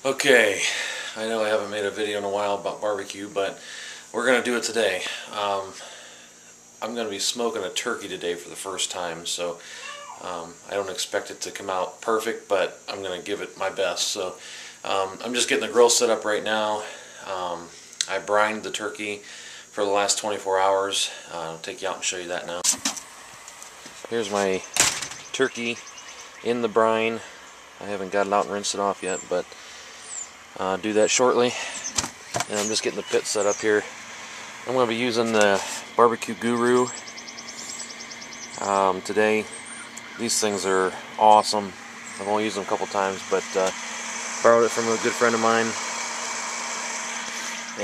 Okay, I know I haven't made a video in a while about barbecue, but we're going to do it today. I'm going to be smoking a turkey today for the first time, so I don't expect it to come out perfect, but I'm going to give it my best. So I'm just getting the grill set up right now. I brined the turkey for the last 24 hours. I'll take you out and show you that now. Here's my turkey in the brine. I haven't got it out and rinsed it off yet, but do that shortly. And I'm just getting the pit set up here. I'm going to be using the Barbecue Guru today. These things are awesome. I've only used them a couple times, but borrowed it from a good friend of mine.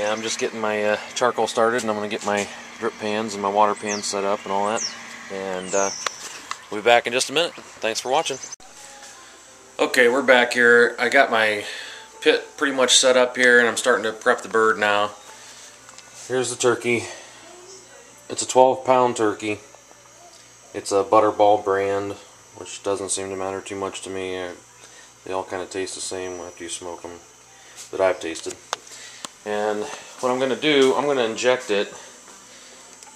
And I'm just getting my charcoal started, and I'm going to get my drip pans and my water pans set up and all that. And we'll be back in just a minute. Thanks for watching. Okay, we're back here. I got my pit pretty much set up here, and I'm starting to prep the bird now. Here's the turkey. It's a 12-pound turkey. It's a Butterball brand, which doesn't seem to matter too much to me. They all kind of taste the same after you smoke them that I've tasted. And what I'm going to do, I'm going to inject it,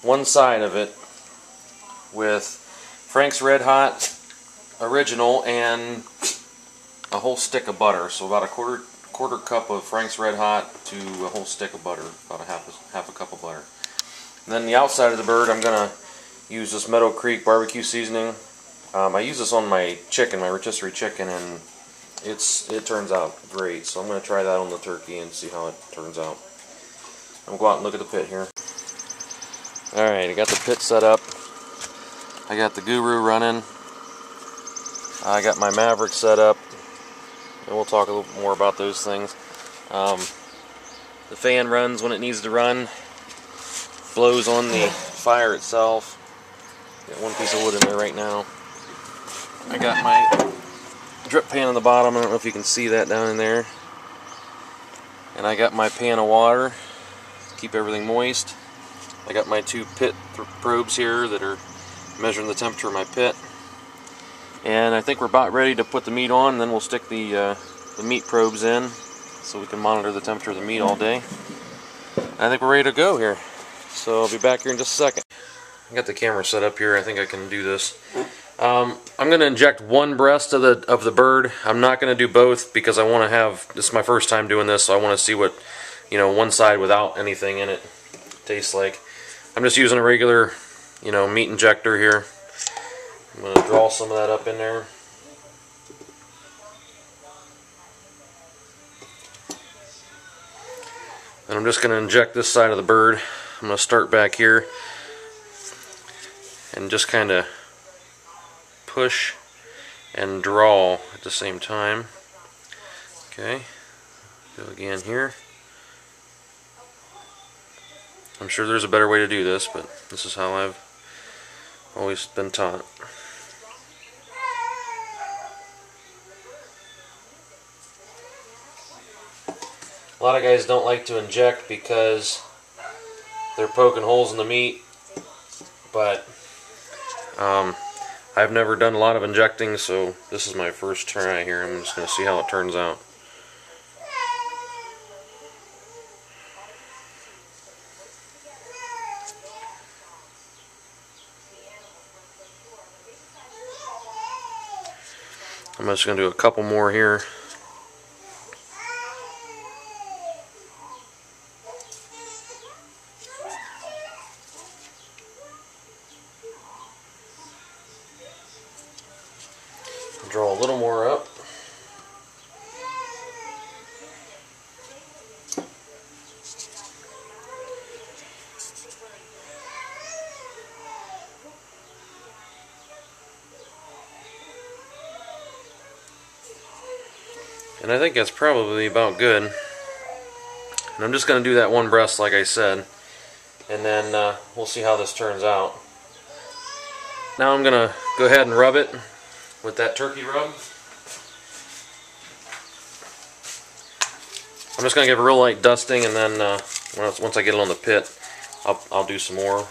one side of it, with Frank's Red Hot Original and a whole stick of butter. So about a quarter cup of Frank's Red Hot to a whole stick of butter, about a half a cup of butter. And then the outside of the bird, I'm going to use this Meadow Creek barbecue seasoning. I use this on my chicken, my rotisserie chicken, and it turns out great. So I'm going to try that on the turkey and see how it turns out. I'm going to go out and look at the pit here. Alright, I got the pit set up. I got the Guru running. I got my Maverick set up. And we'll talk a little more about those things. The fan runs when it needs to run. Blows on the fire itself. Got one piece of wood in there right now. I got my drip pan on the bottom. I don't know if you can see that down in there. And I got my pan of water to keep everything moist. I got my two pit probes here that are measuring the temperature of my pit. And I think we're about ready to put the meat on, and then we'll stick the meat probes in so we can monitor the temperature of the meat all day. I think we're ready to go here. So I'll be back here in just a second. I got the camera set up here. I think I can do this. I'm going to inject one breast of the bird. I'm not going to do both because I want to have, this is my first time doing this, so I want to see what, one side without anything in it tastes like. I'm just using a regular, meat injector here. I'm going to draw some of that up in there. And I'm just going to inject this side of the bird. I'm going to start back here and just kind of push and draw at the same time. Okay, go again here. I'm sure there's a better way to do this, but this is how I've always been taught. A lot of guys don't like to inject because they're poking holes in the meat, but I've never done a lot of injecting, so this is my first try here. I'm just going to see how it turns out. I'm just going to do a couple more here. Draw a little more up. And I think that's probably about good. And I'm just going to do that one breast like I said. And then we'll see how this turns out. Now I'm going to go ahead and rub it with that turkey rub. I'm just going to give a real light dusting, and then once I get it on the pit, I'll do some more.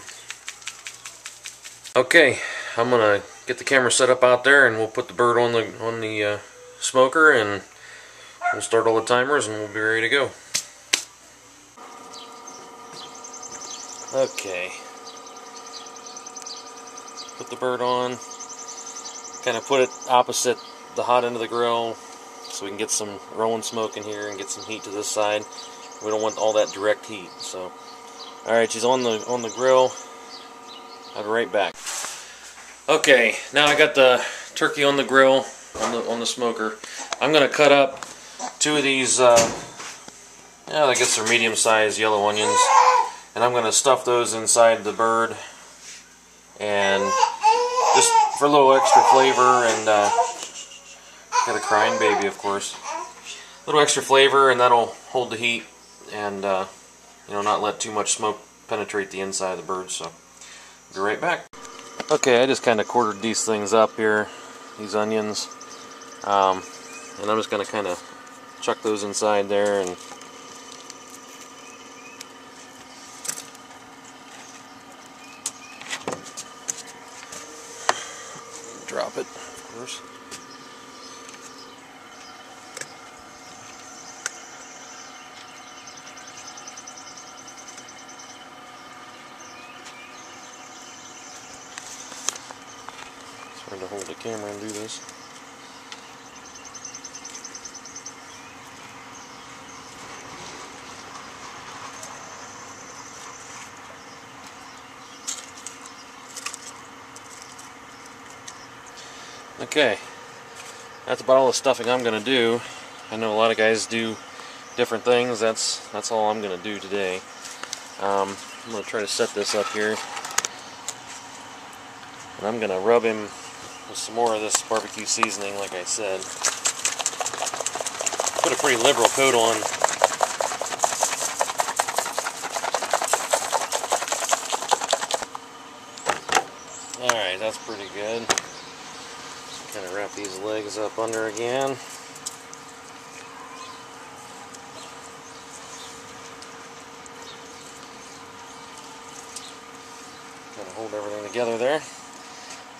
Okay, I'm going to get the camera set up out there, and we'll put the bird on the smoker, and we'll start all the timers and we'll be ready to go. Okay. Put the bird on. Kind of put it opposite the hot end of the grill so we can get some rolling smoke in here and get some heat to this side. We don't want all that direct heat. So, all right, she's on the grill. I'll be right back. Okay, now I got the turkey on the grill, on the smoker. I'm gonna cut up 2 of these. Yeah, I guess they're medium-sized yellow onions, and I'm gonna stuff those inside the bird, and just for a little extra flavor and got a crying baby, of course. A little extra flavor, and that'll hold the heat and you know, not let too much smoke penetrate the inside of the bird. So, be right back. Okay, I just kind of quartered these things up here, these onions, and I'm just going to kind of chuck those inside there and drop it, of course. Trying to hold the camera and do this. Okay, that's about all the stuffing I'm going to do. I know a lot of guys do different things. That's all I'm going to do today. I'm going to try to set this up here, and I'm going to rub him with some more of this barbecue seasoning, like I said. Put a pretty liberal coat on. Alright, that's pretty good. Kind of wrap these legs up under again. Kind of hold everything together there.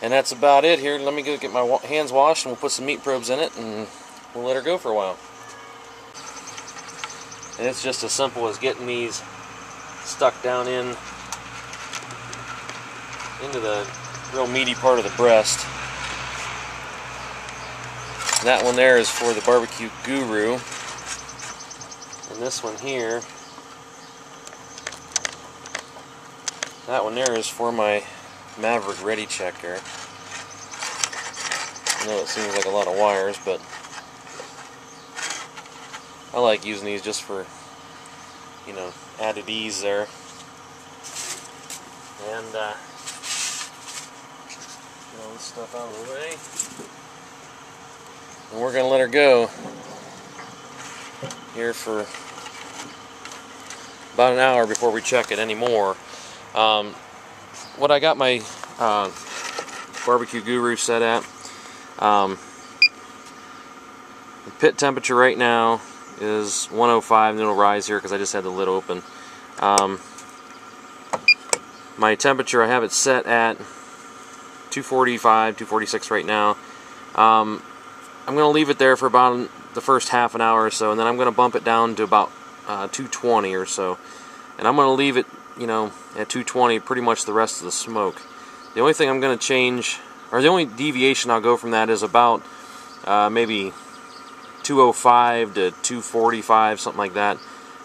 And that's about it here. Let me go get my hands washed and we'll put some meat probes in it and we'll let her go for a while. And it's just as simple as getting these stuck down into the real meaty part of the breast. And that one there is for the Barbecue Guru. And this one here, that one there is for my Maverick Ready Checker. I know it seems like a lot of wires, but I like using these just for, you know, added ease there. And get all this stuff out of the way. And we're going to let her go here for about an hour before we check it anymore. What I got my Barbecue Guru set at, the pit temperature right now is 105, and it'll rise here because I just had the lid open. My temperature, I have it set at 245, 246 right now. I'm going to leave it there for about the first half an hour or so, and then I'm going to bump it down to about 220 or so. And I'm going to leave it, you know, at 220 pretty much the rest of the smoke. The only thing I'm going to change, or the only deviation I'll go from that is about maybe 205 to 245, something like that.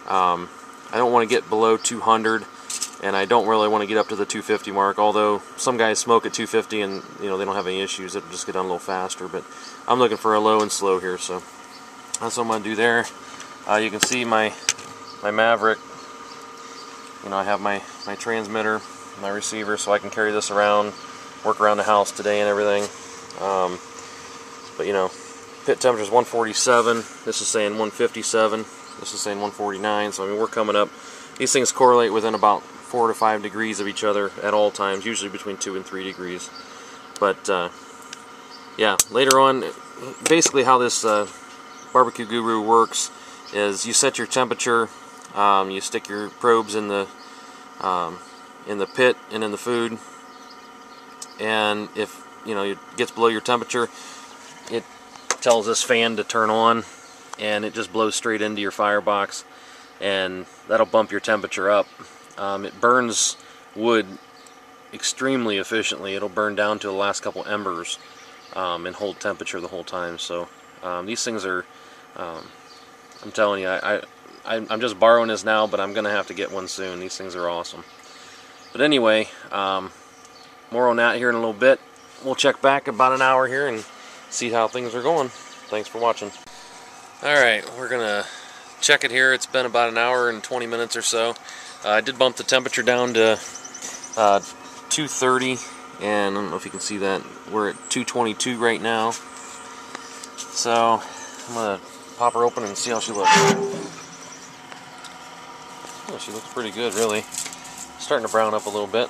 I don't want to get below 200, and I don't really want to get up to the 250 mark, although some guys smoke at 250 and, you know, they don't have any issues. It'll just get done a little faster, but I'm looking for a low and slow here, so that's what I'm going to do there. You can see my Maverick. You know, I have my transmitter, my receiver, so I can carry this around, work around the house today and everything. But you know, pit temperature is 147. This is saying 157. This is saying 149. So I mean, we're coming up. These things correlate within about 4 to 5 degrees of each other at all times, usually between 2 and 3 degrees. But yeah, later on, basically how this Barbecue Guru works is you set your temperature. You stick your probes in the pit and in the food, and if you know it gets below your temperature, it tells this fan to turn on, and it just blows straight into your firebox, and that'll bump your temperature up. It burns wood extremely efficiently. It'll burn down to the last couple embers and hold temperature the whole time. So these things are, I'm telling you, I'm just borrowing this now, but I'm gonna have to get one soon. These things are awesome. But anyway, more on that here in a little bit. We'll check back about an hour here and see how things are going. Thanks for watching. Alright, we're gonna check it here. It's been about an hour and 20 minutes or so. I did bump the temperature down to 230, and I don't know if you can see that. We're at 222 right now. So I'm gonna pop her open and see how she looks. Oh, she looks pretty good, really. Starting to brown up a little bit.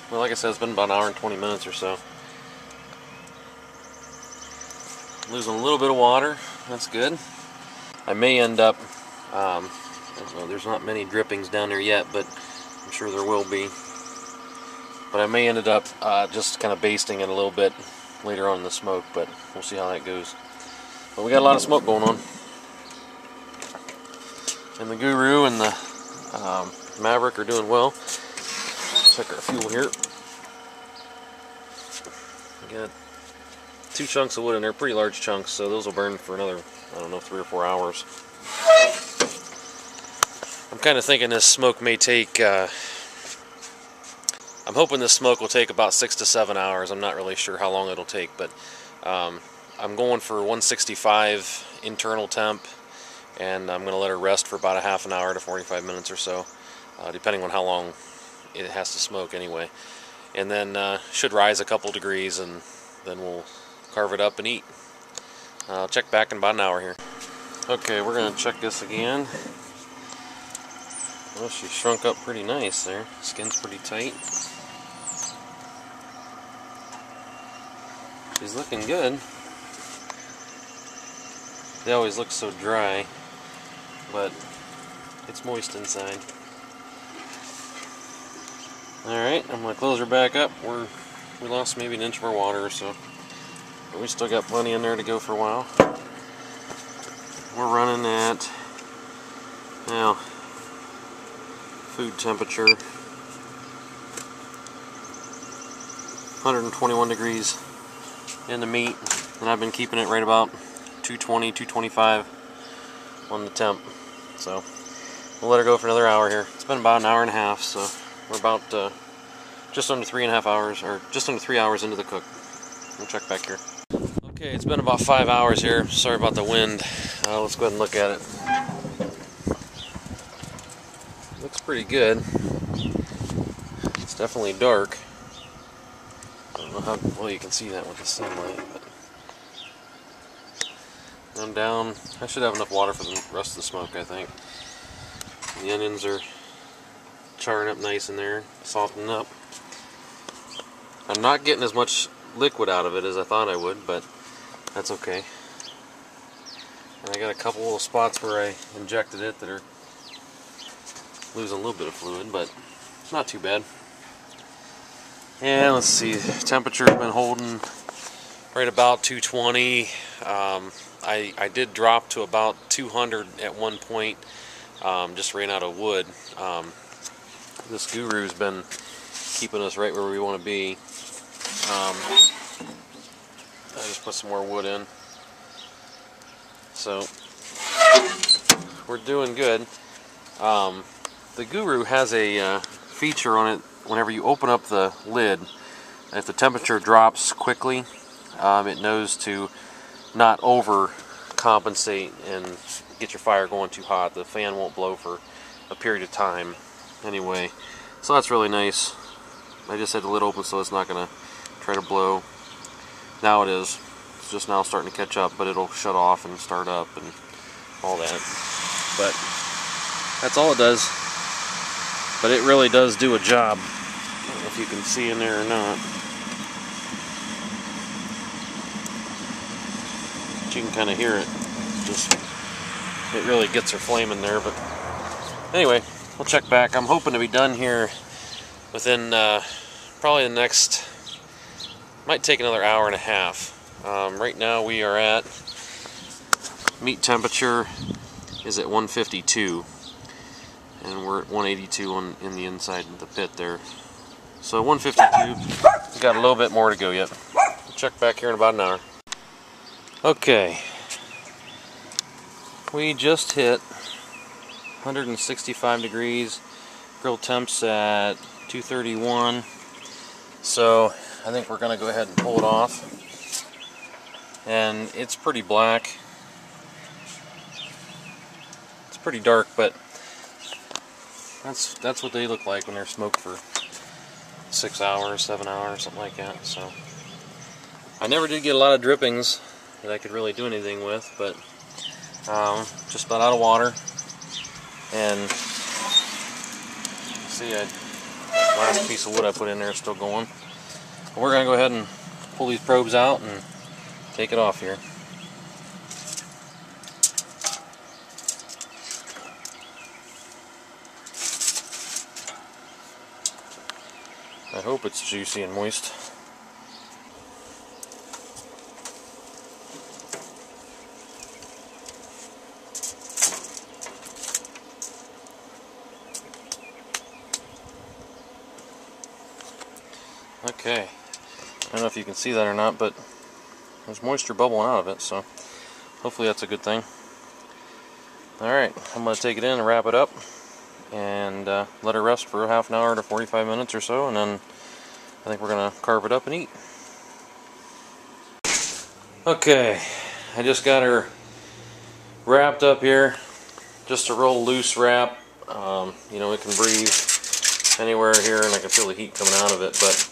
Well, like I said, it's been about an hour and 20 minutes or so. Losing a little bit of water. That's good. I may end up, there's not many drippings down there yet, but I'm sure there will be. But I may end up just kind of basting it a little bit later on in the smoke, but we'll see how that goes. But we got a lot of smoke going on. And the Guru and the Maverick are doing well. Check our fuel here. We got 2 chunks of wood in there, pretty large chunks, so those will burn for another, I don't know, 3 or 4 hours. I'm kind of thinking this smoke may take, I'm hoping this smoke will take about 6 to 7 hours. I'm not really sure how long it'll take, but I'm going for 165 internal temp, and I'm going to let her rest for about a half an hour to 45 minutes or so, depending on how long it has to smoke anyway. And then should rise a couple degrees, and then we'll carve it up and eat. I'll check back in about an hour here. Okay, we're going to check this again. Well, she shrunk up pretty nice there. Skin's pretty tight. She's looking good. They always look so dry, but it's moist inside. Alright, I'm going to close her back up. We lost maybe an inch of our water or so, but we still got plenty in there to go for a while. We're running at, now, food temperature, 121 degrees in the meat, and I've been keeping it right about 220, 225 on the temp. So we'll let her go for another hour here. It's been about an hour and a half, so we're about just under 3.5 hours, or just under 3 hours into the cook. We'll check back here. Okay, it's been about 5 hours here. Sorry about the wind. Let's go ahead and look at it. Looks pretty good. It's definitely dark. I don't know how well you can see that with the sunlight, but I'm down. I should have enough water for the rest of the smoke, I think. The onions are charring up nice in there, softening up. I'm not getting as much liquid out of it as I thought I would, but that's okay. And I got a couple little spots where I injected it that are losing a little bit of fluid, but not too bad. And let's see, temperature's been holding right about 220. I did drop to about 200 at one point. Just ran out of wood. This Guru's been keeping us right where we want to be. I just put some more wood in. So we're doing good. The Guru has a feature on it. Whenever you open up the lid, if the temperature drops quickly, it knows to not overcompensate and get your fire going too hot. The fan won't blow for a period of time anyway. So that's really nice. I just had the lid open so it's not going to try to blow. Now it is. It's just now starting to catch up, but it'll shut off and start up and all that. But that's all it does. But it really does do a job. I don't know if you can see in there or not. But you can kind of hear it. It really gets her flame in there. But anyway, we'll check back. I'm hoping to be done here within probably the next, might take another hour and a half. Right now we are at, meat temperature is at 152, and we're at 182 in the inside of the pit there. So 152, we've got a little bit more to go yet. We'll check back here in about an hour. Okay, we just hit 165 degrees, grill temps at 231, so I think we're going to go ahead and pull it off. And it's pretty black. It's pretty dark, but that's what they look like when they're smoked for 6 hours, 7 hours, something like that. So I never did get a lot of drippings that I could really do anything with, but just about out of water. And see, last piece of wood I put in there is still going. But we're going to go ahead and pull these probes out and take it off here. I hope it's juicy and moist. Okay, I don't know if you can see that or not, but there's moisture bubbling out of it, so hopefully that's a good thing. Alright, I'm going to take it in and wrap it up and let it rest for half an hour to 45 minutes or so, and then I think we're going to carve it up and eat. Okay, I just got her wrapped up here. Just a real loose wrap. You know, it can breathe anywhere here, and I can feel the heat coming out of it, but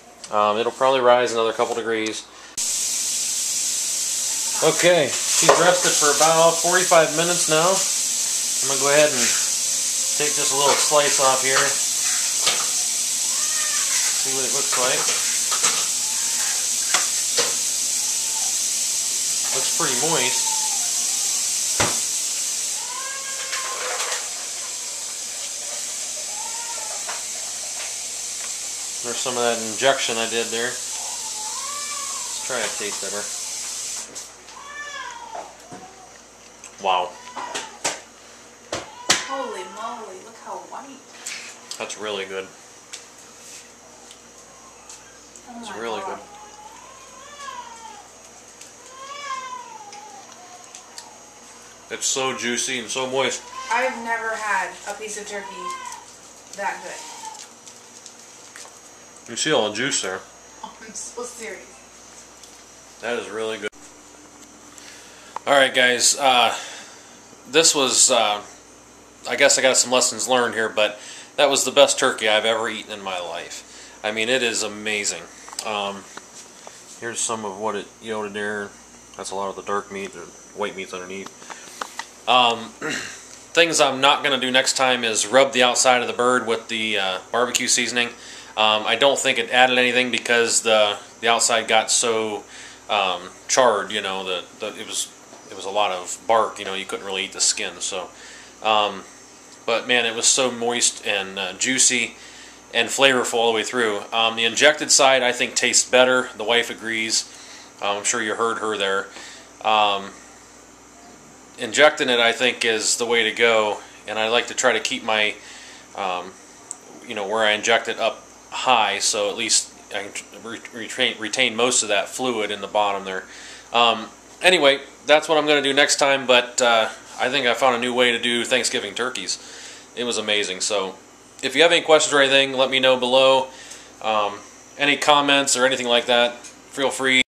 it'll probably rise another couple degrees. Okay, she's rested for about 45 minutes now. I'm going to go ahead and take just a little slice off here. See what it looks like. Looks pretty moist. There's some of that injection I did there. Let's try a taste of her. Wow. Holy moly, look how white. That's really good. Oh it's my really God. good. It's so juicy and so moist. I've never had a piece of turkey that good. You see all the juice there. I'm so serious. That is really good. Alright guys, this was, I guess I got some lessons learned here, but that was the best turkey I've ever eaten in my life. I mean, it is amazing. Here's some of what it yielded there. That's a lot of the dark meat, the white meat's underneath. Things I'm not going to do next time is rub the outside of the bird with the barbecue seasoning. I don't think it added anything because the outside got so charred, you know, that it was a lot of bark, you know, you couldn't really eat the skin. So, but man, it was so moist and juicy and flavorful all the way through. The injected side, I think, tastes better. The wife agrees. I'm sure you heard her there. Injecting it, I think, is the way to go, and I like to try to keep my, you know, where I inject it up high, so at least I can retain most of that fluid in the bottom there. Anyway, that's what I'm going to do next time, but I think I found a new way to do Thanksgiving turkeys. It was amazing. So if you have any questions or anything, let me know below. Any comments or anything like that, feel free.